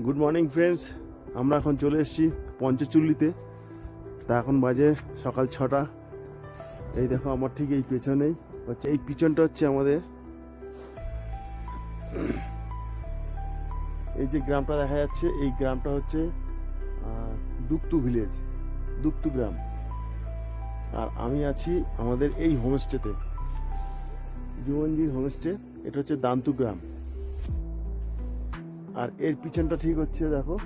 Good morning friends, আমরা এখন চলে এসেছি পঞ্চচুল্লিতে। তা এখন বাজে সকাল 6টা। এই দেখো আমার ঠিক এই পেছনেই হচ্ছে, এই পিছনটা হচ্ছে আমাদের এই যে গ্রামটা দেখা যাচ্ছে, এই গ্রামটা হচ্ছে দুক্তু ভিলেজ, দুক্তু গ্রাম। আর আমি আছি আমাদের এই হোমস্টেতে, জীবনজির হোমস্টে। এটা হচ্ছে দান্তু গ্রাম। আর এর পিছনটা ঠিক হচ্ছে, দেখো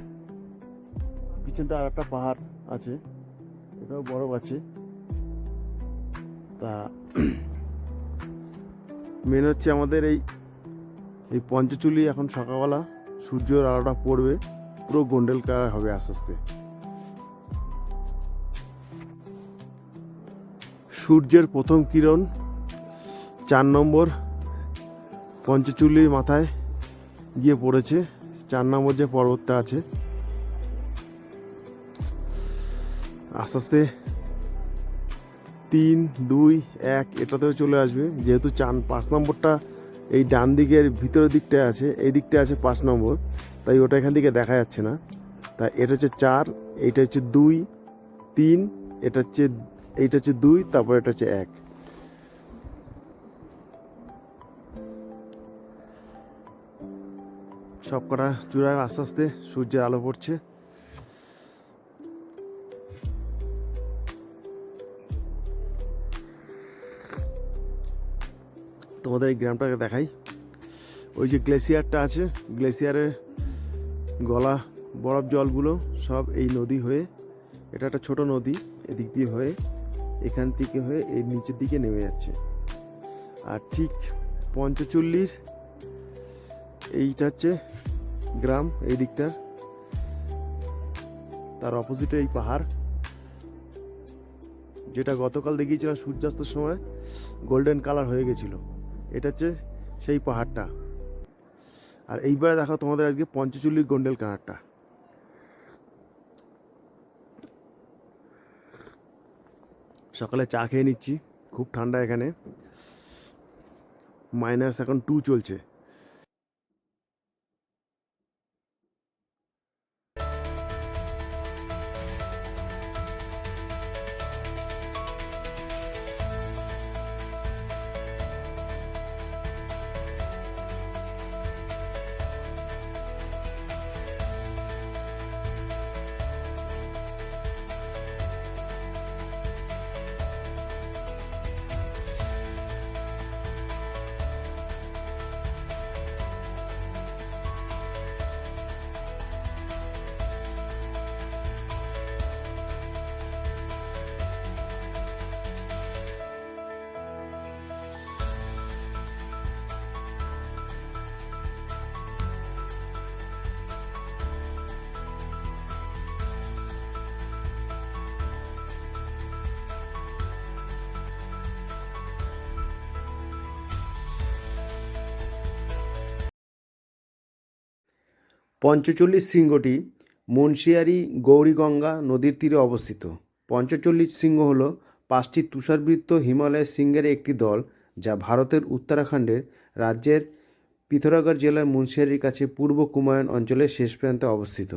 পিছনটা আর একটা পাহাড় আছে, এটাও বরফ আছে। তা মেন হচ্ছে আমাদের এই পঞ্চচুল্লি। এখন সকালবেলা সূর্যের আলোটা পড়বে, পুরো গোল্ডেন কালার হবে আস্তে আস্তে। সূর্যের প্রথম কিরণ 4 নম্বর পঞ্চচুল্লির মাথায় গিয়ে পড়েছে। 4 নম্বর যে পর্বতটা আছে, আস্তে আস্তে 3, 2, 1 এটাতেও চলে আসবে। যেহেতু 5 নম্বরটা এই ডান দিকের ভিতরের দিকটায় আছে, এই দিকটা আছে 5 নম্বর, তাই ওটা এখান থেকে দেখা যাচ্ছে না। তাই এটা হচ্ছে 4, এইটা হচ্ছে 2, 3, এইটা হচ্ছে 2, তারপর এটা হচ্ছে 1। সব কটা চূড়ায় আস্তে আস্তে সূর্যের আলো পড়ছে। তোমাদের এই গ্রামটাকে দেখাই। ওই যে গ্লেসিয়ারটা আছে, গ্লেসিয়ারের গলা বরফ জলগুলো সব এই নদী হয়ে, এটা একটা ছোট নদী, এদিক দিয়ে হয়ে এখান থেকে হয়ে এই নিচের দিকে নেমে যাচ্ছে। আর ঠিক পঞ্চচুল্লির এইটা হচ্ছে গ্রাম, এই দিকটার। তার অপোজিটে এই পাহাড়, যেটা গতকাল দেখিয়েছিলাম সূর্যাস্তের সময় গোল্ডেন কালার হয়ে গেছিল। এটা হচ্ছে সেই পাহাড়টা। আর এইবারে দেখো তোমাদের আজকে পঞ্চচুল্লির গোল্ডেন কালারটা। সকালে চা খেয়ে নিচ্ছি, খুব ঠান্ডা এখানে, মাইনাস এখন 2 চলছে। পঞ্চচল্লিশ শৃঙ্গটি মুন্সিয়ারি গৌরীগঙ্গা নদীর তীরে অবস্থিত। পঞ্চচল্লিশ শৃঙ্গ হল 5টি তুষারবৃত্ত হিমালয়ের শৃঙ্গের একটি দল, যা ভারতের উত্তরাখণ্ডের রাজ্যের পিথোরাগড় জেলার মুন্সিয়ারির কাছে পূর্ব কুমায়ুন অঞ্চলের শেষ প্রান্তে অবস্থিত।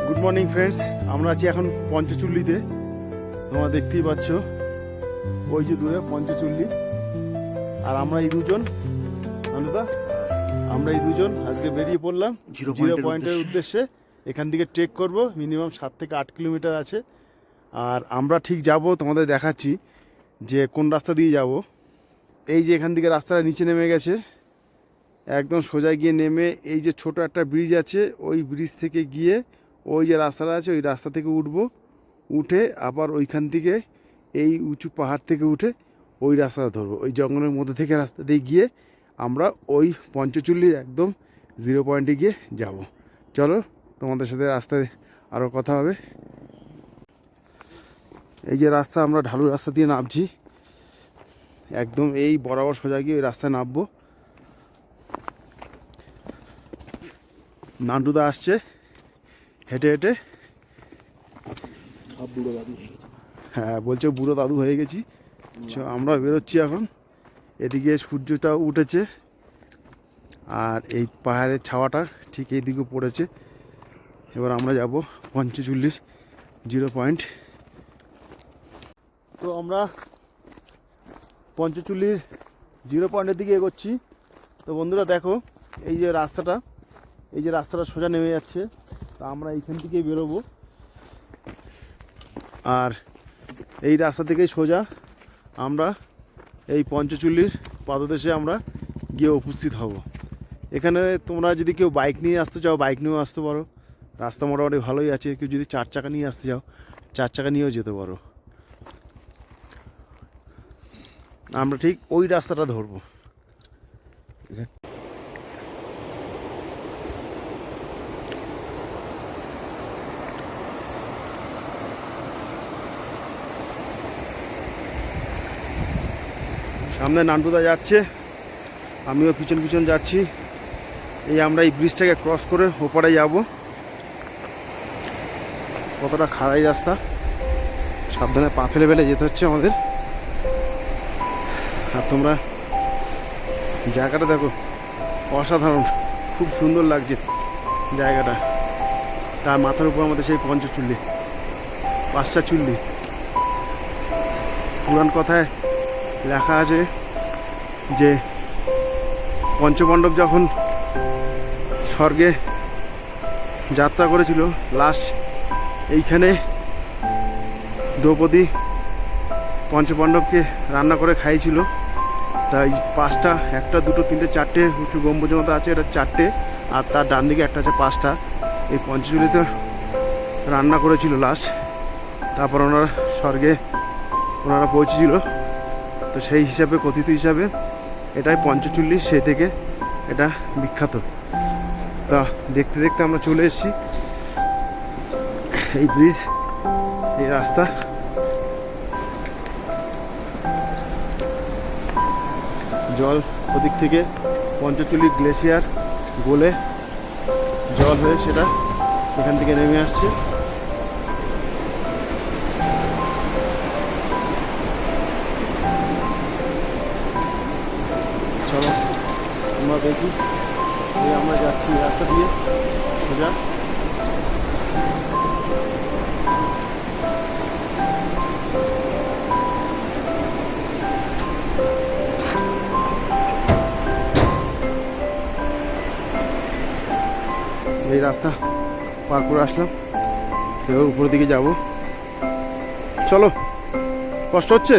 গুড মর্নিং ফ্রেন্ডস, আমরা আছি এখন পঞ্চচুল্লিতে। তোমরা দেখতেই পাচ্ছ ওই যে দূরে পঞ্চচুল্লি। আর আমরা এই দুজন, আমরা এই দুজন আজকে বেরিয়ে পড়লাম জিরো পয়েন্টের উদ্দেশ্যে। এখান থেকে ট্রেক করব, মিনিমাম 7 থেকে 8 কিলোমিটার আছে। আর আমরা ঠিক যাব, তোমাদের দেখাচ্ছি যে কোন রাস্তা দিয়ে যাব। এই যে এখান থেকে রাস্তাটা নিচে নেমে গেছে, একদম সোজা গিয়ে নেমে এই যে ছোট একটা ব্রিজ আছে, ওই ব্রিজ থেকে গিয়ে ওই যে রাস্তাটা আছে ওই রাস্তা থেকে উঠবো, উঠে আবার ওইখান থেকে এই উঁচু পাহাড় থেকে উঠে ওই রাস্তাটা ধরবো। ওই জঙ্গলের মধ্যে থেকে রাস্তা দিয়ে গিয়ে আমরা ওই পঞ্চচুল্লির একদম 0 পয়েন্টে গিয়ে যাব। চলো তোমাদের সাথে রাস্তায় আরও কথা হবে। এই যে রাস্তা, আমরা ঢালু রাস্তা দিয়ে নামছি, একদম এই বরাবর সোজা গিয়ে ওই রাস্তায় নামবো। নান্টুদা আসছে হেঁটে হেঁটে। হ্যাঁ, বলছে বুড়ো দাদু হয়ে গেছি। আমরা বেরোচ্ছি এখন। এদিকে সূর্যটা উঠেছে আর এই পাহাড়ের ছাওয়াটা ঠিক এই দিকে পড়েছে। এবার আমরা যাব পঞ্চচল্লিশ 0 পয়েন্ট। তো আমরা পঞ্চচল্লিশ 0 পয়েন্টের দিকে এগোচ্ছি। তো বন্ধুরা দেখো, এই যে রাস্তাটা, এই যে রাস্তাটা সোজা নেমে যাচ্ছে। তা আমরা এইখান থেকেই বেরোবো, আর এই রাস্তা থেকেই সোজা আমরা এই পঞ্চচল্লির পাদদেশে আমরা গিয়ে উপস্থিত হব। এখানে তোমরা যদি কেউ বাইক নিয়ে আসতে চাও, বাইক নিয়েও আসতে পারো, রাস্তা মোটামুটি ভালোই আছে। কেউ যদি 4 চাকা নিয়ে আসতে চাও, 4 চাকা নিয়েও যেতে পারো। আমরা ঠিক ওই রাস্তাটা ধরবো। সামনে নান্টুদা যাচ্ছে, আমিও পিছন পিছন যাচ্ছি। এই আমরা এই ব্রিজটাকে ক্রস করে ওপারে যাব। কতটা খাড়াই রাস্তা, সাবধানে পা ফেলে ফেলে যেতে হচ্ছে আমাদের। আর তোমরা জায়গাটা দেখো, অসাধারণ, খুব সুন্দর লাগছে জায়গাটা। তার মাথার উপর আমাদের সেই পঞ্চচুল্লি, 5টা চুল্লি। পুরাণ কথায় লেখা আছে যে পঞ্চপাণ্ডব যখন স্বর্গে যাত্রা করেছিল, লাস্ট এইখানে দ্রৌপদী পঞ্চপাণ্ডবকে রান্না করে খাইয়েছিল। তাই 5টা, 1, 2, 3, 4টে উঁচু গম্বুজের মতো আছে, এটা 4টে। আর তার ডান দিকে একটা আছে 5টা। এই পঞ্চচুল্লিতে রান্না করেছিল লাস্ট, তারপর ওনারা স্বর্গে পৌঁছেছিল। তো সেই হিসাবে, কথিত হিসাবে এটাই পঞ্চচুল্লি, সে থেকে এটা বিখ্যাত। তা দেখতে দেখতে আমরা চলে এসেছি। এই ব্রিজ, এই রাস্তা, জল ওদিক থেকে পঞ্চচুল্লি গ্লেশিয়ার গলে জল হয়ে সেটা এখান থেকে নেমে আসছে। চলো আমরা দেখি, আমরা যাচ্ছি রাস্তা দিয়ে সোজা। এই রাস্তা পার করে আসলাম, এবার উপরের দিকে যাব। চলো, কষ্ট হচ্ছে।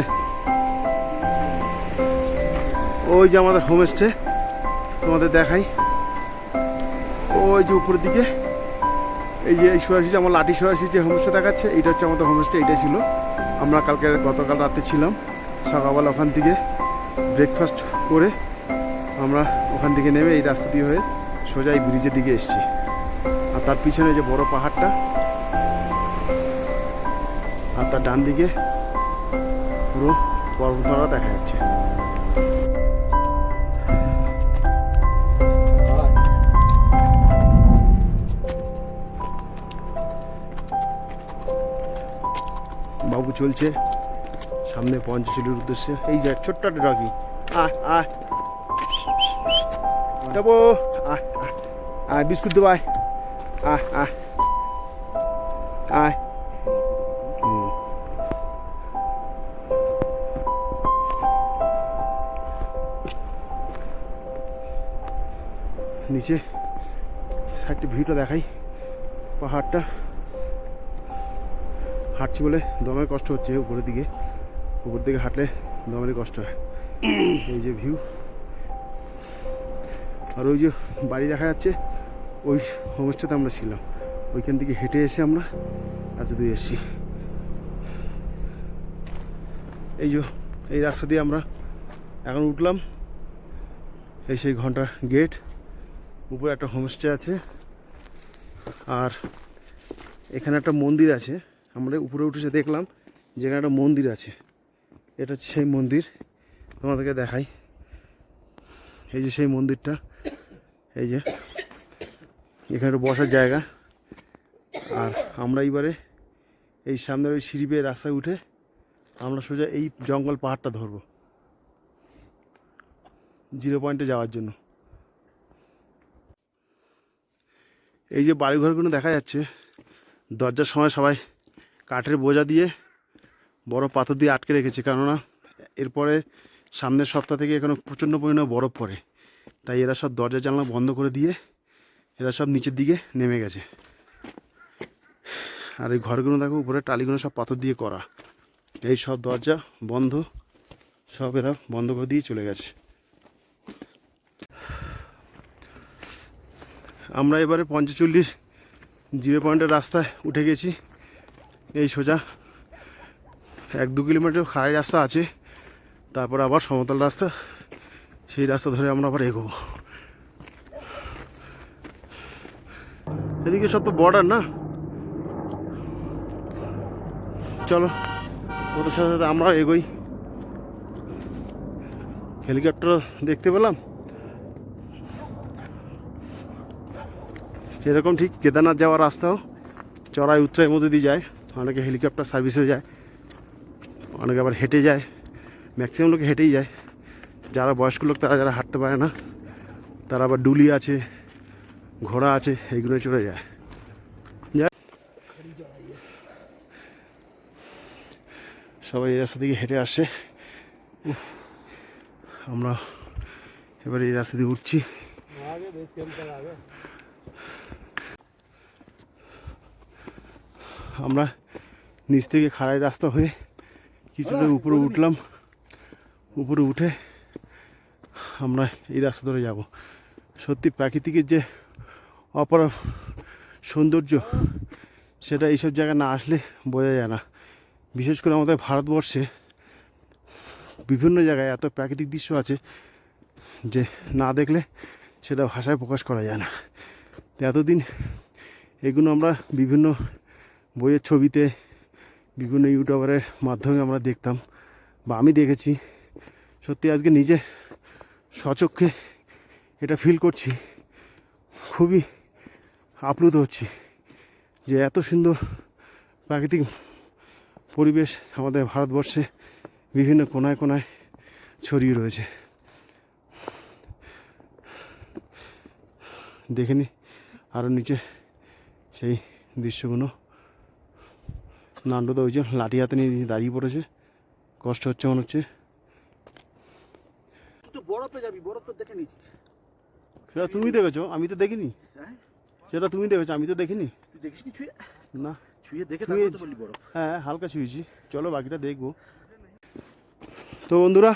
ওই যে আমাদের হোমস্টে, তোমাদের দেখাই। ওই যে উপরের দিকে এই যে সোয়াশি, আমার লাঠি সোয়াশি যে হোমস্টে দেখাচ্ছে, এইটা হচ্ছে আমাদের হোমস্টে। এইটাই ছিল, আমরা গতকাল রাতে ছিলাম। সকালবেলা ওখান থেকে ব্রেকফাস্ট করে আমরা ওখান থেকে নেমে এই রাস্তা দিয়ে হয়ে সোজা এই ব্রিজের দিকে এসেছি। আর তার পিছনে যে বড় পাহাড়টা, আর তার ডান দিকে পুরো পর্বতমালা দেখা যাচ্ছে। বাবু চলছে সামনে পঞ্চচুলির উদ্দেশ্যে। এই যে ছোট্ট একটা ডগি, দেবো, বিস্কুট দেবো, আয়। নিচে সাইডটা ভিউটা দেখাই, পাহাড়টা হাঁটছি বলে দমের কষ্ট হচ্ছে। উপর দিকে হাঁটলে দমেরই কষ্ট হয়। এই যে ভিউ, আর ওই যে বাড়ি দেখা যাচ্ছে, ওই হোমস্টেতে আমরা ছিলাম। ওইখান থেকে হেঁটে এসে আমরা এত দূর এসেছি। এই রাস্তা দিয়ে আমরা এখন উঠলাম। এই সেই ঘন্টার গেট, উপরে একটা হোমস্টে আছে, আর এখানে একটা মন্দির আছে। আমরা উপরে উঠে দেখলাম যেখানে একটা মন্দির আছে। এটা হচ্ছে সেই মন্দির, তোমাদেরকে দেখাই। এই যে সেই মন্দিরটা, এই যে এখানে একটা বসার জায়গা। আর আমরা এইবারে এই সামনের ওই সিঁড়ি বেয়ে রাস্তায় উঠে আমরা সোজা এই জঙ্গল পাহাড়টা ধরবো 0 পয়েন্টে যাওয়ার জন্য। এই যে বাড়িঘরগুলো দেখা যাচ্ছে, দরজার সময় সবাই কাঠের বোঝা দিয়ে বড় পাথর দিয়ে আটকে রেখেছে, কেননা এরপরে সামনের সপ্তাহ থেকে এখানে প্রচণ্ড পরিমাণে বরফ পড়ে। তাই এরা সব দরজা জানলা বন্ধ করে দিয়ে এরা সব নিচের দিকে নেমে গেছে। আর এই ঘরগুলো দেখো, উপরে টালিগুলো সব পাথর দিয়ে করা। এই সব দরজা বন্ধ, সব এরা বন্ধ করে দিয়ে চলে গেছে। আমরা এবারে 45 0 পয়েন্টের রাস্তায় উঠে গেছি। এই সোজা 1-2 কিলোমিটার খাড়াই রাস্তা আছে, তারপর আবার সমতল রাস্তা। সেই রাস্তা ধরে আমরা আবার এগোবো। এদিকে সব তো বর্ডার না। চলো ওদের সাথে সাথে আমরাও এগোই। হেলিকপ্টার দেখতে পেলাম। এরকম ঠিক কেদারনাথ যাওয়ার রাস্তাও চড়াই উত্তরাইয়ের মধ্যে দিয়ে যায়। অনেকে হেলিকপ্টার সার্ভিসেও যায়, অনেকে আবার হেঁটে যায়। ম্যাক্সিমাম লোকে হেঁটেই যায়। যারা বয়স্ক লোক, তারা যারা হাঁটতে পারে না, তারা আবার ডুলি আছে, ঘোড়া আছে, এইগুলো চড়ে যায়। সবাই এই রাস্তা থেকে হেঁটে আসে। আমরা এবার এই রাস্তা দিয়ে উঠছি। আমরা নিচ থেকে খাড়াই রাস্তা হয়ে কিছুটা উপরে উঠলাম। উপরে উঠে আমরা এই রাস্তা ধরে যাব। সত্যি প্রাকৃতিকের যে অপরূপ সৌন্দর্য, সেটা এইসব জায়গায় না আসলে বোঝা যায় না। বিশেষ করে আমাদের ভারতবর্ষে বিভিন্ন জায়গায় এত প্রাকৃতিক দৃশ্য আছে যে না দেখলে সেটা ভাষায় প্রকাশ করা যায় না। এতদিন এগুলো আমরা বিভিন্ন বইয়ের ছবিতে, বিভিন্ন ইউটিউবারের মাধ্যমে আমরা দেখতাম, বা আমি দেখেছি। সত্যি আজকে নিজে স্বচক্ষে এটা ফিল করছি, খুবই আপ্লুত হচ্ছি যে এত সুন্দর প্রাকৃতিক পরিবেশ আমাদের ভারতবর্ষে বিভিন্ন কোনায় কোনায় ছড়িয়ে রয়েছে। দেখে নি আরও নিচে সেই দৃশ্যগুলো। নান্ডুদা ওই যে লাঠি হাতে নিয়ে দাঁড়িয়ে পড়েছে, কষ্ট হচ্ছে মনে হচ্ছে। বরফে যাবি, বরফ তো দেখে নিচ্ছিস। সেটা তুমি দেখেছো, আমি তো দেখিনি। সেটা তুমি দেখেছো, আমি তো দেখিনি। তুই দেখিসনি ছুঁয়ে? না, ছুঁয়ে দেখে তারপর তো বললি বরফ। হ্যাঁ হালকা ছুঁয়েছি। চলো বাকিটা দেখবো। তো বন্ধুরা,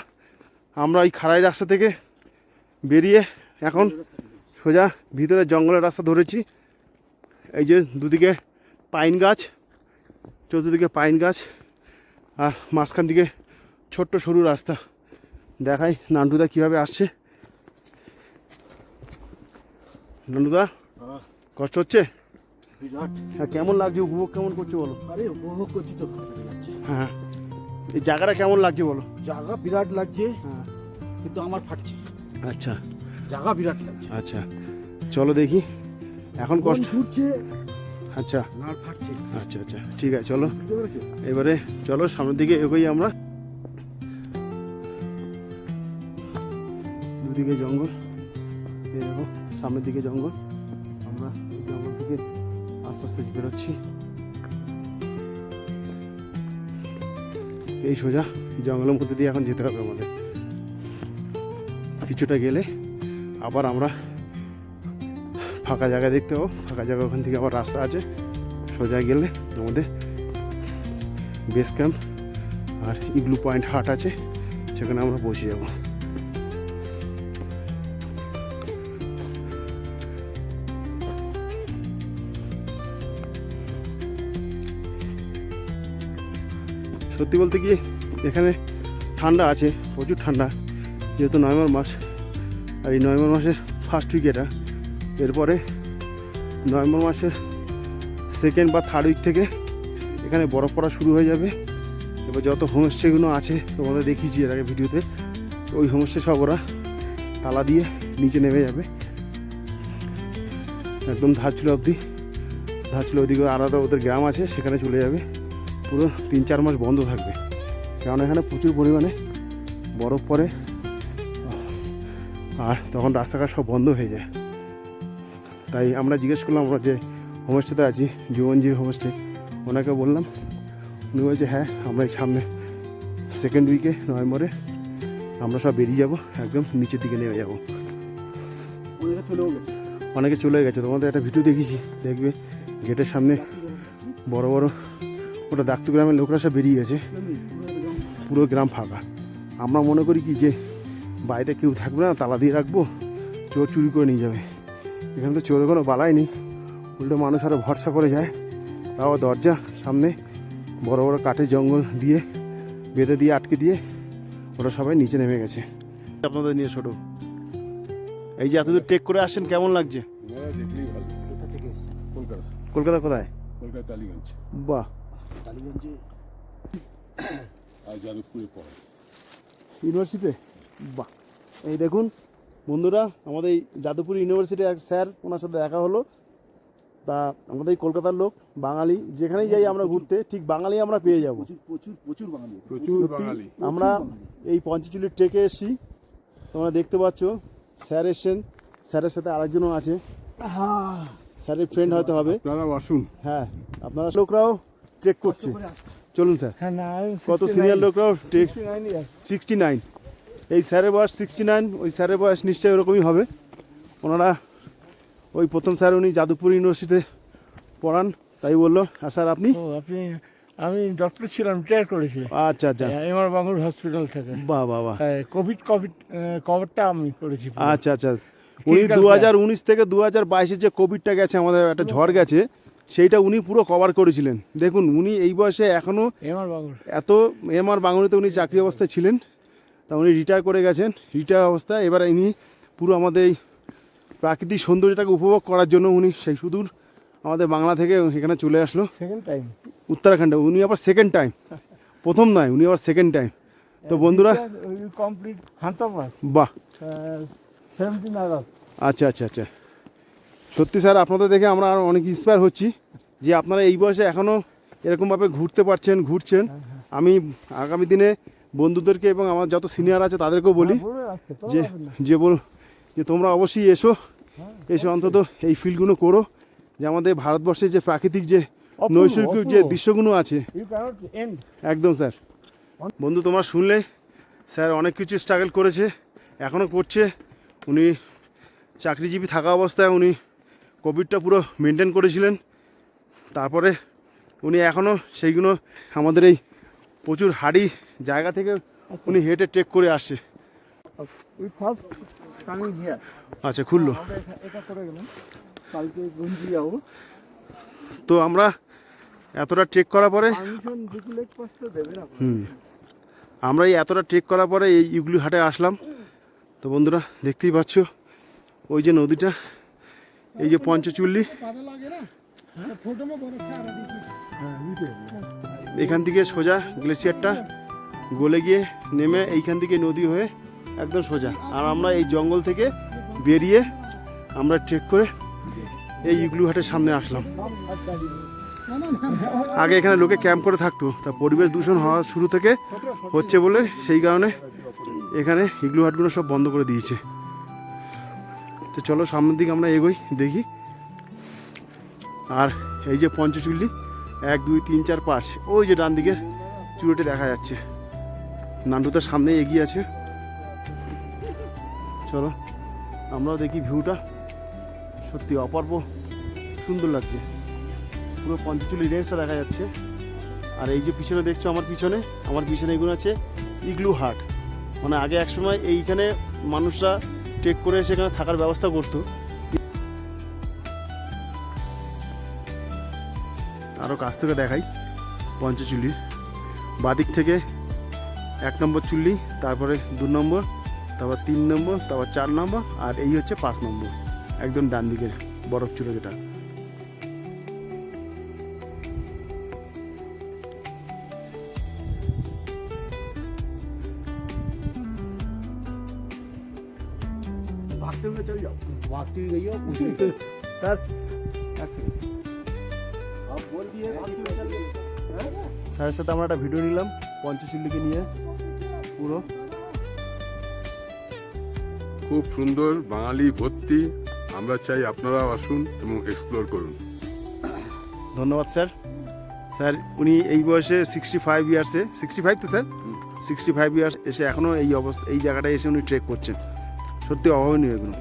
আমরা এই খাড়াই রাস্তা থেকে বেরিয়ে এখন সোজা ভিতরে জঙ্গলের রাস্তা ধরেছি। এই যে দুদিকে পাইন গাছ, চতুর্দিকে পাইন গাছ, আর মাঝখান দিকে ছোট্ট সরু রাস্তা। দেখাই নান্টুদা কীভাবে আসছে। নান্টুদা, কষ্ট হচ্ছে? হ্যাঁ, কেমন লাগছে, উপভোগ কেমন করছো বলো? আরে উপভোগ করছি তো। হ্যাঁ, এই জায়গাটা কেমন লাগছে বলো? জায়গা বিরাট লাগছে, হ্যাঁ, কিন্তু আমার ফাটছে। আচ্ছা, জায়গা বিরাট লাগছে। আচ্ছা, চলো দেখি। এখন কষ্ট ছুটছে, আচ্ছা, নার ফাটছে। আচ্ছা আচ্ছা, ঠিক আছে, চলো এবারে চলো সামনের দিকে এগোই আমরা। দুদিকে জঙ্গল, এই দেখো সামনের দিকে জঙ্গল। আমরা এই জঙ্গল থেকে আস্তে আস্তে বেরোচ্ছি। এই সোজা জঙ্গলের মধ্যে দিয়ে এখন যেতে হবে আমাদের। কিছুটা গেলে আবার আমরা ফাঁকা জায়গা দেখতে পাবো। ফাঁকা জায়গা ওখান থেকে আবার রাস্তা আছে, সোজা গেলে আমাদের বেস ক্যাম্প আর ইগলু পয়েন্ট হাট আছে, সেখানে আমরা পৌঁছে যাব। সত্যি বলতে কি এখানে ঠান্ডা আছে, প্রচুর ঠান্ডা, যেহেতু নভেম্বর মাস। আর এই নভেম্বর মাসের ফার্স্ট উইক এটা। এরপরে নভেম্বর মাসের সেকেন্ড বা থার্ড উইক থেকে এখানে বরফ পড়া শুরু হয়ে যাবে। এবার যত হোমস্টেগুলো আছে তোমাদের দেখিয়েছি এর আগে ভিডিওতে, ওই হোমস্টে সব ওরা তালা দিয়ে নিচে নেমে যাবে একদম ধারচুলা অবধি। ধারচুলা ওদিকে আলাদা ওদের গ্রাম আছে, সেখানে চলে যাবে। পুরো 3-4 মাস বন্ধ থাকবে, কারণ এখানে প্রচুর পরিমাণে বরফ পড়ে, আর তখন রাস্তাঘাট সব বন্ধ হয়ে যায়। তাই আমরা জিজ্ঞেস করলাম, আমরা যে হোমস্টেতে আছি, জীবনজির হোমস্টে, ওনাকে বললাম। উনি বলছে হ্যাঁ, আমরা এই সামনে সেকেন্ড উইকে নভেম্বরে আমরা সব বেরিয়ে যাব, একদম নিচের দিকে নেমে যাব। অনেকে চলে গেছে, তোমাদের একটা ভিডিও দেখেছি, দেখবে গেটের সামনে বড় বড়, ওটা দাক্তু গ্রামের লোকরা সব বেরিয়ে গেছে, পুরো গ্রাম ফাঁকা। আমরা মনে করি কি যে বাড়িতে কেউ থাকবে না, তালা দিয়ে রাখবো, চোর চুরি করে নিয়ে যাবে। এখানে তো চোরের কোনো বালাই নেই, উল্টো মানুষ আরও ভরসা করে যায়। তাও দরজা সামনে বড় বড় কাঠের জঙ্গল দিয়ে বেঁধে দিয়ে আটকে দিয়ে ওরা সবাই নিচে নেমে গেছে। আপনাদের নিয়ে ছোটো, এই যে এতদূর ট্রেক করে আসছেন, কেমন লাগছে? দেখলেই ভালো। কোথা থেকে এসেছে? কলকাতা। কলকাতা কোথায়? কলকাতা টালিগঞ্জ। বাহ, টালিগঞ্জে আর যাদবপুরে পড়ে। ইউনিভার্সিটিতে? বাহ, এই দেখুন বন্ধুরা, আমাদের এই যাদবপুর ইউনিভার্সিটির এক স্যার, ওনার সাথে দেখা হলো। তা আমাদের এই কলকাতার লোক, বাঙালি, যেখানেই যাই আমরা ঘুরতে, ঠিক বাঙালি আমরা পেয়ে যাব। প্রচুর প্রচুর প্রচুর বাঙালি। প্রচুর সত্যি, বাঙালি। আমরা এই পঞ্চচুলির ট্রেকে এসেছি, তোমরা দেখতে পাচ্ছ। স্যার এসছেন, স্যারের সাথে আরেকজনও আছে, স্যারের ফ্রেন্ড হয়তো হবে। আপনারাও আসুন। হ্যাঁ, আপনারা লোকরাও ট্রেক করছে, চলুন স্যার। হ্যাঁ না, কত সিনিয়র লোকরাও ট্রেক 69, এই স্যারের বয়স 69, ওই স্যারের বয়স নিশ্চয়ই ওরকমই হবে। ওনারা ওই প্রথম স্যার, উনি যাদবপুর ইউনিভার্সিটিতে পড়ান, তাই বললো। আর স্যার আপনি? আমি ডক্টর ছিলাম, রিটায়ার করেছি আচ্ছা আচ্ছা, এমআর বাঙ্গুর হসপিটাল থেকে। বাহ বাহ বাহ, কোভিডটা আমি করেছি। আচ্ছা আচ্ছা। উনি 2019 থেকে 2022 যে কোভিডটা গেছে, আমাদের একটা ঝড় গেছে, সেইটা উনি পুরো কভার করেছিলেন। দেখুন উনি এই বয়সে এখনও এমআর বাঙ্গুর এত, এমআর বাঙুনিতে উনি চাকরি অবস্থায় ছিলেন, তা উনি রিটায়ার করে গেছেন, রিটায়ার অবস্থায়। এবার ইনি পুরো আমাদের এই প্রাকৃতিক সৌন্দর্যটাকে উপভোগ করার জন্য উনি সেই সুদূর আমাদের বাংলা থেকে এখানে চলে আসলো, সেকেন্ড টাইম উত্তরাখণ্ডে। উনি আবার সেকেন্ড টাইম, প্রথম নয়, উনি আবার সেকেন্ড টাইম। তো বন্ধুরা, কমপ্লিট হান্তাপাস বাহ, 17 আগস্ট। আচ্ছা আচ্ছা আচ্ছা, সত্যি স্যার আপনাদের দেখে আমরা আরও অনেক ইন্সপায়ার হচ্ছি যে আপনারা এই বয়সে এখনও এরকমভাবে ঘুরতে পারছেন, ঘুরছেন। আমি আগামী দিনে বন্ধুদেরকে এবং আমার যত সিনিয়র আছে তাদেরকেও বলি যে তোমরা অবশ্যই এসো, এসে অন্তত এই ফিল্ডগুলো করো, যে আমাদের ভারতবর্ষের যে প্রাকৃতিক যে নৈসর্গিক যে দৃশ্যগুলো আছে। একদম স্যার। বন্ধু, তোমরা শুনলে স্যার অনেক কিছু স্ট্রাগল করেছে, এখনও করছে। উনি চাকরিজীবী থাকা অবস্থায় উনি কোভিডটা পুরো মেনটেন করেছিলেন। তারপরে উনি এখনও সেইগুলো আমাদের এই প্রচুর হাড়ি জায়গা থেকে উনি হেঁটে ট্রেক করে আসছে। আচ্ছা, খুললো। তো আমরা এতটা ট্রেক করার পরে আমরা এই এতটা ট্রেক করার পরে এই ইগলু হাটে আসলাম। তো বন্ধুরা দেখতেই পাচ্ছ, ওই যে নদীটা, এই যে পঞ্চচুল্লি, এখান থেকে সোজা গ্লেসিয়ারটা গলে গিয়ে নেমে এইখান থেকে নদী হয়ে একদম সোজা। আর আমরা এই জঙ্গল থেকে বেরিয়ে আমরা ট্রেক করে এই ইগলু হাটের সামনে আসলাম। আগে এখানে লোকে ক্যাম্প করে থাকতো, তা পরিবেশ দূষণ হওয়া শুরু থেকে হচ্ছে বলে সেই কারণে এখানে ইগলু হাটগুলো সব বন্ধ করে দিয়েছে। তো চলো সামনের দিকে আমরা এগোই, দেখি। আর এই যে পঞ্চচুল্লি 1 2 3 4 5, ওই যে ডান দিকের চুড়োটি দেখা যাচ্ছে, নান্টু তার সামনে এগিয়ে আছে। চলো আমরাও দেখি ভিউটা, সত্যি অপূর্ব সুন্দর লাগছে, পুরো পঞ্চচুলি রেঞ্জটা দেখা যাচ্ছে। আর এই যে পিছনে দেখছো আমার পিছনে এগুলো আছে ইগলু হাট, মানে আগে একসময় এইখানে মানুষরা ট্রেক করে সেখানে থাকার ব্যবস্থা করতো। আরও কাছ থেকে দেখাই পঞ্চচুল্লির বাদিক থেকে 1 নম্বর চুল্লি, তারপরে 2 নম্বর, তারপর 3 নম্বর, তারপর 4 নম্বর, আর এই হচ্ছে 5 নম্বর একদম ডান দিকের বরফ চুলো যেটা। भागते हुए चल जाओ, भागती हुई गई हो पूछी স্যার आप बोल दिए भागते हुए चल गए। স্যারের সাথে আমরা একটা ভিডিও নিলাম পঞ্চচুল্লিকে নিয়ে পুরো। খুব সুন্দর, বাঙালি ভর্তি। আমরা চাই আপনারাও আসুন এবং এক্সপ্লোর করুন। ধন্যবাদ স্যার। স্যার উনি এই বয়সে 65 ইয়ার্সে, 65 তো স্যার, 65 ইয়ার্স এসে এখনও এই অবস্থা, এই জায়গাটায় এসে উনি ট্রেক করছেন, সত্যি অভাবনীয় এগুলো।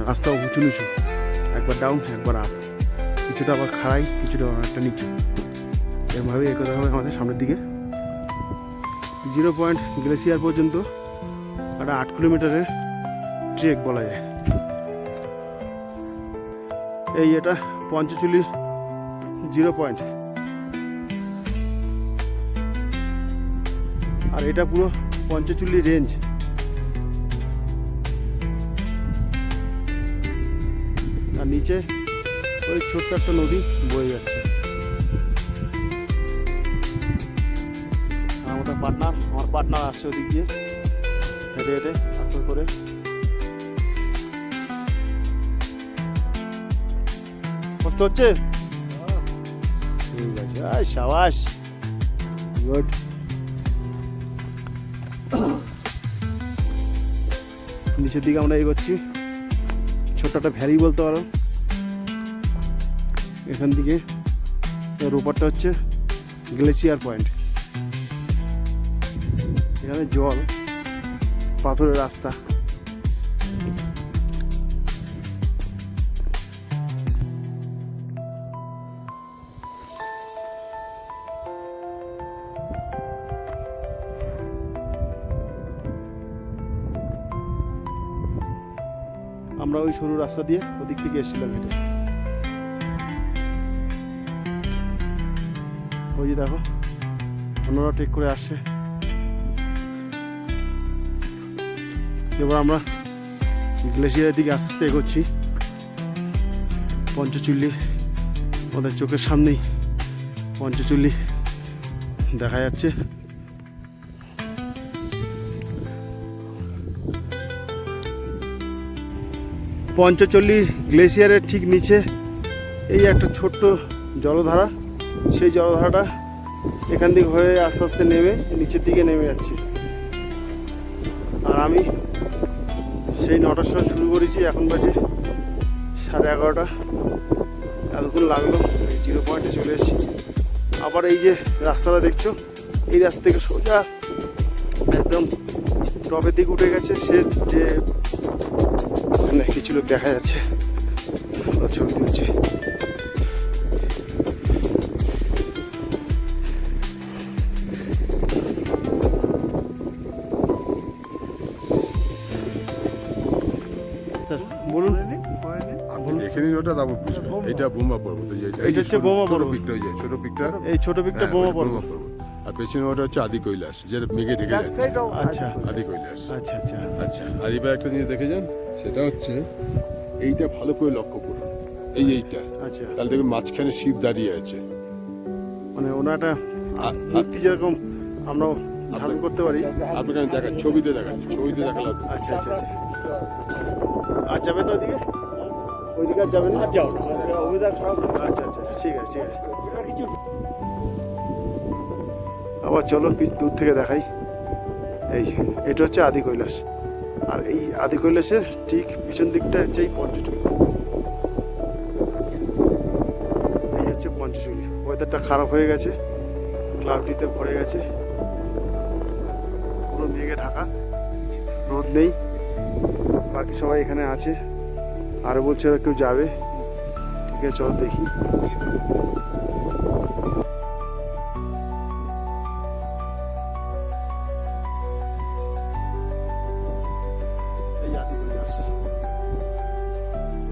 রাস্তা উঁচু নিচু, একবার ডাউন একবার আপ, কিছুটা আবার খাড়াই, কিছুটা একটা নিচু, এরভাবে এগোতে হবে আমাদের সামনের দিকে। 0 পয়েন্ট গ্লেসিয়ার পর্যন্ত একটা 8 কিলোমিটারের ট্রেক বলা যায়। এই এটা পঞ্চচুল্লির 0 পয়েন্ট, আর এটা পুরো পঞ্চচুল্লি রেঞ্জ। আর নিচে ওই ছোট্ট একটা নদী বয়ে যাচ্ছে। আমার পার্টনার আসছে ওদিক দিয়ে হেঁটে হেঁটে আস্তে করে। কষ্ট হচ্ছে? ঠিক আছে, আয় সাবাস, গুড। নিচের দিকে আমরা এগোচ্ছি, ছোট্ট একটা ভ্যালি বলতে পারো। এখান থেকে এর উপরটা হচ্ছে গ্লেসিয়ার পয়েন্ট। এখানে জল, পাথরের রাস্তা, আমরা ওই সরু রাস্তা দিয়ে ওদিক থেকে এসেছিলাম হেঁটে। ওই যে দেখো অন্যরা ট্রেক করে আসছে। এবার আমরা গ্লেসিয়ারের দিকে আস্তে আস্তে এগোচ্ছি। পঞ্চচুল্লি আমাদের চোখের সামনেই, পঞ্চচুল্লি দেখা যাচ্ছে। পঞ্চচল্লি গ্লেসিয়ারের ঠিক নিচে এই একটা ছোট্ট জলধারা, সেই জলধারাটা এখান থেকে হয়ে আস্তে আস্তে নেমে নিচের দিকে নেমে যাচ্ছে। আর আমি সেই 9টার সময় শুরু করেছি, এখন বাজে 11:30। এতক্ষণ লাগলো, এই জিরো পয়েন্টে চলে এসেছি। আবার এই যে রাস্তাটা দেখছো, এই রাস্তা থেকে সোজা একদম টপের দিকে উঠে গেছে। শেষ যে এখানে কিছু লোক দেখা যাচ্ছে, ওরা ছবি তুলছে। স্যার বলুন। আপনি দেখে নিন ওটা, তারপর বুঝবেন। এটা বোমা পর্বত, এই যে এইটা হচ্ছে বোমা পর্বত। পিকটা, ওই যে ছোট পিকটা, এই ছোট পিকটা বোমা পর্বত। আর পেছনে ওটা হচ্ছে আদি কৈলাস, যেটা মেঘে ঢেকে যাচ্ছে। আচ্ছা আদি কৈলাস। আচ্ছা আচ্ছা আচ্ছা, আর এবার একটা জিনিস দেখে যান, সেটা হচ্ছে এইটা ভালো করে লক্ষ্য করুন, এইটা। আচ্ছা, তাহলে দেখুন মাঝখানে শিব দাঁড়িয়ে আছে। মানে ওনাটা মূর্তি যেরকম আমরা ধারণ করতে পারি। আপনাকে আমি দেখা ছবিতে দেখাচ্ছি, ছবিতে দেখালে আপনি- আচ্ছা আচ্ছা আচ্ছা। আর যাবেন না ওইদিকে? ওইদিকে আর যাবেন না? আচ্ছা আচ্ছা আচ্ছা, ঠিক আছে ঠিক আছে। আবার চলো দূর থেকে দেখাই। এই এটা হচ্ছে আদি কৈলাস, আর এই আদি কৈলাসের ঠিক পিছন দিকটা হচ্ছে এই পঞ্চচূড়ি। এই হচ্ছে পঞ্চচূড়ি। ওয়েদারটা খারাপ হয়ে গেছে, ক্লাউডিতে ভরে গেছে, পুরো মেঘে ঢাকা, রোদ নেই। বাকি সবাই এখানে আছে, আরও বলছে ওরা কেউ যাবে। ঠিক আছে, চলো দেখি। এই আদি কৈলাস,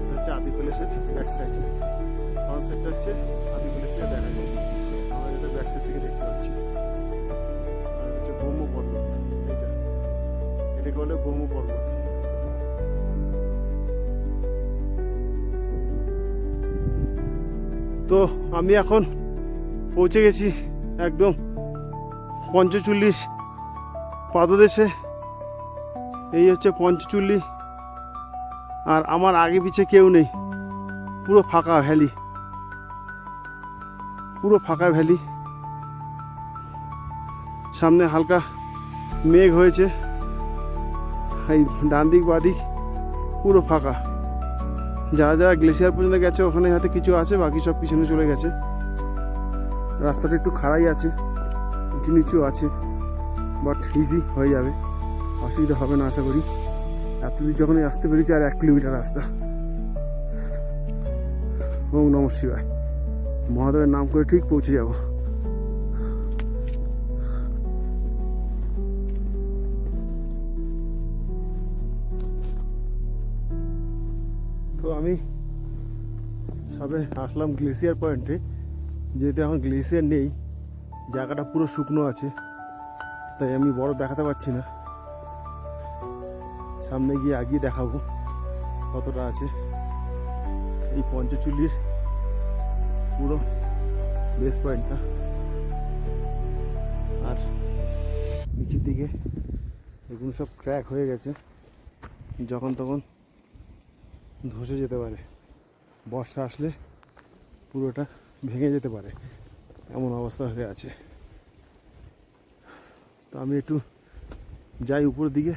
এটা হচ্ছে আদি কৈলাসের ব্যাক সাইড। ফ্রন্ট সাইডটা হচ্ছে আদি কৈলাসটা দেখা যায়, আমরা এটা ব্যাক সাইড থেকে দেখতে পাচ্ছি। আর হচ্ছে ব্রহ্ম পর্বত, এটাকে বলে ব্রহ্ম পর্বত। তো আমি এখন পৌঁছে গেছি একদম পঞ্চচল্লির পাদদেশে। এই হচ্ছে পঞ্চচল্লি, আর আমার আগে পিছে কেউ নেই, পুরো ফাঁকা ভ্যালি, পুরো ফাঁকা ভ্যালি। সামনে হালকা মেঘ হয়েছে, এই ডান দিক বাদিক পুরো ফাঁকা। যারা যারা গ্লেসিয়ার পর্যন্ত গেছে ওখানে হাতে কিছু আছে, বাকি সব পিছনে চলে গেছে। রাস্তাটা একটু খাড়াই আছে, উঁচু নিচু আছে, বাট ইজি হয়ে যাবে, অসুবিধা হবে না আশা করি। এতদূর যখনই আসতে পেরেছি, আর 1 কিলোমিটার রাস্তা। ওম নমঃ শিবায়, মহাদেবের নাম করে ঠিক পৌঁছে যাব। তো আমি সবে আসলাম গ্লেসিয়ার পয়েন্টে। যেহেতু এখন গ্লেসিয়ার নেই, জায়গাটা পুরো শুকনো আছে, তাই আমি বড় দেখাতে পারছি না। সামনে গিয়ে আগিয়ে দেখাবো কতটা আছে। এই পঞ্চচল্লির পুরো বেস পয়েন্টটা, আর নিচের দিকে এগুলো সব ক্র্যাক হয়ে গেছে, যখন তখন ধসে যেতে পারে। বর্ষা আসলে পুরোটা ভেঙে যেতে পারে, এমন অবস্থা হয়ে আছে। তো আমি একটু যাই উপরের দিকে,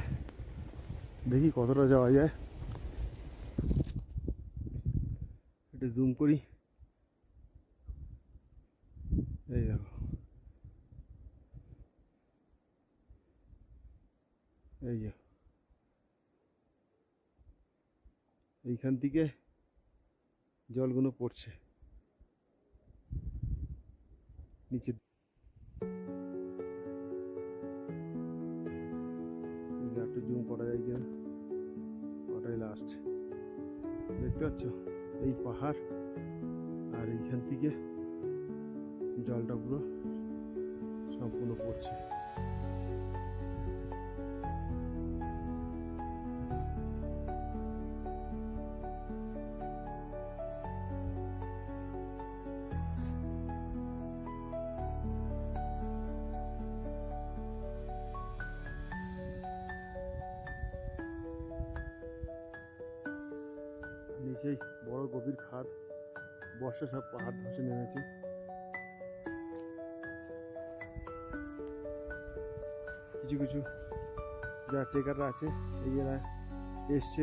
দেখি কতটা যাওয়া যায়। একটু জুম করি, এই দেখো, এই যে এইখান থেকে জলগুলো পড়ছে নিচে। একটু জুম করা যায় কিনা, ওটাই লাস্ট। দেখতে পাচ্ছ এই পাহাড়, আর এইখান থেকে জলটা পুরো সম্পূর্ণ পড়ছে। নিচেই বড় গভীর খাদ, বর্ষা সব পাহাড় ধসে নেমেছে। কিছু কিছু যারা ট্রেকাররা আছে এরা এসছে,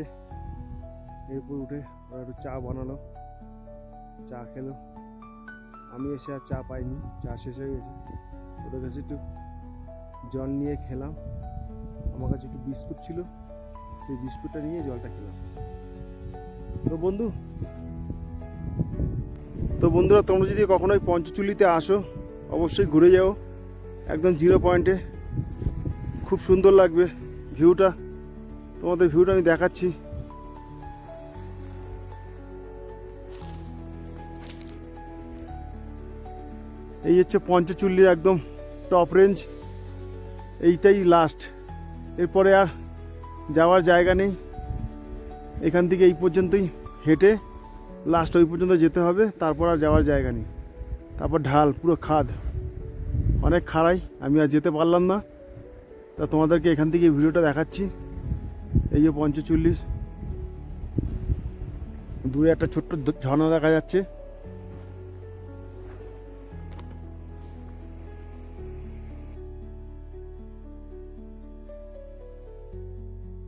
এরপর উঠে ওরা একটু চা বানালো, চা খেলো। আমি এসে আর চা পাইনি, চা শেষ হয়ে গেছে। ওদের কাছে একটু জল নিয়ে খেলাম, আমার কাছে একটু বিস্কুট ছিল, সেই বিস্কুটটা নিয়ে জলটা খেলাম। তো বন্ধুরা, তোমরা যদি কখনোই পঞ্চচুল্লিতে আসো অবশ্যই ঘুরে যাও, একদম জিরো পয়েন্টে, খুব সুন্দর লাগবে ভিউটা। তোমাদের ভিউটা আমি দেখাচ্ছি। এই হচ্ছে পঞ্চচুল্লির একদম টপ রেঞ্জ, এইটাই লাস্ট, এরপরে আর যাওয়ার জায়গা নেই। এখান থেকে এই পর্যন্তই হেঁটে লাস্ট ওই পর্যন্ত যেতে হবে, তারপর আর যাওয়ার জায়গা নেই। তারপর ঢাল, পুরো খাদ, অনেক খাড়াই, আমি আর যেতে পারলাম না। তা তোমাদেরকে এখান থেকে ভিডিওটা দেখাচ্ছি। এই যে পঞ্চচুল্লির দূরে একটা ছোট্ট ঝর্ণা দেখা যাচ্ছে।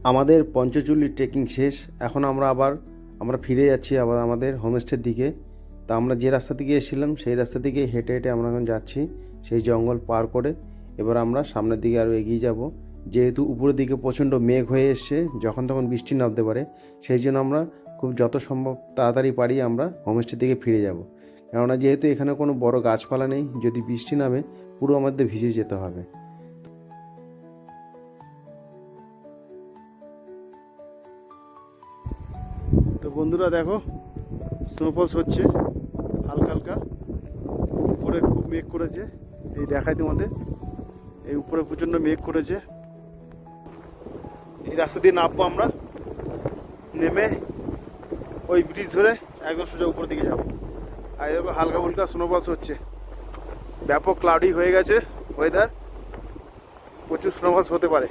আমাদের পঞ্চচুল্লি ট্রেকিং শেষ। এখন আমরা ফিরে যাচ্ছি আবার আমাদের হোমস্টের দিকে। তা আমরা যে রাস্তা থেকে এসেছিলাম সেই রাস্তা থেকে হেঁটে হেঁটে আমরা এখন যাচ্ছি সেই জঙ্গল পার করে। এবার আমরা সামনের দিকে আরও এগিয়ে যাব। যেহেতু উপরের দিকে প্রচণ্ড মেঘ হয়ে এসছে, যখন তখন বৃষ্টি নামতে পারে, সেই জন্য আমরা খুব যত সম্ভব তাড়াতাড়ি পারি আমরা হোমস্টের দিকে ফিরে যাব। কেননা যেহেতু এখানে কোনো বড় গাছপালা নেই, যদি বৃষ্টি নামে পুরো আমাদের ভিজে যেতে হবে। তো বন্ধুরা দেখো, স্নোফলস হচ্ছে হালকা হালকা, উপরে খুব মেঘ করেছে, এই দেখাই তোমাদের, এই উপরে প্রচণ্ড মেঘ করেছে। এই রাস্তা দিয়ে নামবো আমরা, নেমে ওই ব্রিজ ধরে একদম সোজা উপর দিকে যাবো। আর এরকম হালকা ফুলকা স্নোফলস হচ্ছে, ব্যাপক ক্লাউডি হয়ে গেছে ওয়েদার, প্রচুর স্নোফলস হতে পারে।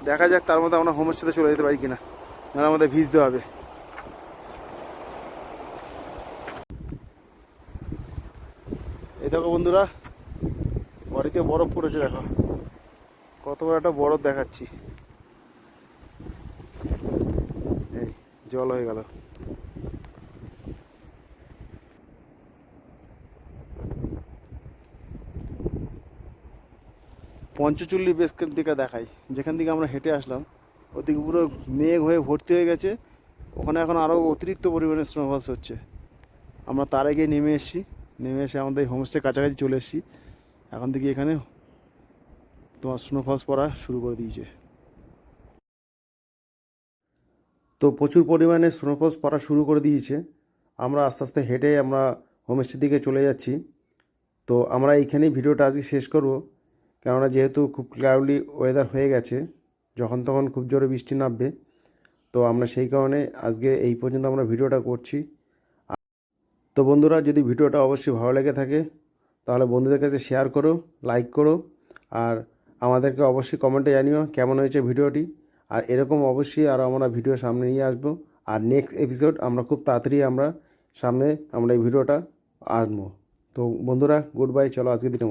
দেখা যাক তার মধ্যে আমরা হোমস্টেতে চলে যেতে পারি কিনা, নাহলে আমাদের ভিজতে হবে। এই দেখো বন্ধুরা, বাড়িতে বরফ পড়েছে, দেখো কত বড় একটা বরফ দেখাচ্ছি। এই জল হয়ে গেল। পঞ্চচুল্লি বেস ক্যাম্প দিকে দেখাই, যেখান থেকে আমরা হেঁটে আসলাম ওদিকে পুরো মেঘ হয়ে ভর্তি হয়ে গেছে। ওখানে এখন আরও অতিরিক্ত পরিমাণে স্নোফলস হচ্ছে। আমরা তার আগে নেমে এসেছি, নেমে এসে আমাদের হোমস্টে কাছাকাছি চলে এসেছি। এখন থেকে এখানে তোমার স্নোফলস পড়া শুরু করে দিয়েছে। তো প্রচুর পরিমাণে স্নোফলস পড়া শুরু করে দিয়েছে। আমরা আস্তে আস্তে হেঁটে আমরা হোমস্টের দিকে চলে যাচ্ছি। তো আমরা এইখানেই ভিডিওটা আজকে শেষ করব, কেননা যেহেতু খুব ক্লাউডি ওয়েদার হয়ে গেছে, যখন তখন খুব জোরে বৃষ্টি নামবে। তো আমরা সেই কারণে আজকে এই পর্যন্ত আমরা ভিডিওটা করছি। তো বন্ধুরা, যদি ভিডিওটা অবশ্যই ভালো লেগে থাকে তাহলে বন্ধুদের কাছে শেয়ার করো, লাইক করো, আর আমাদেরকে অবশ্যই কমেন্টে জানিও কেমন হয়েছে ভিডিওটি। আর এরকম অবশ্যই আরও আমরা ভিডিও সামনে নিয়ে আসবো। আর নেক্সট এপিসোড আমরা খুব তাড়াতাড়ি আমরা সামনে আমরা এই ভিডিওটা আনবো। তো বন্ধুরা, গুড বাই, চলো আজকে দিনের মতো।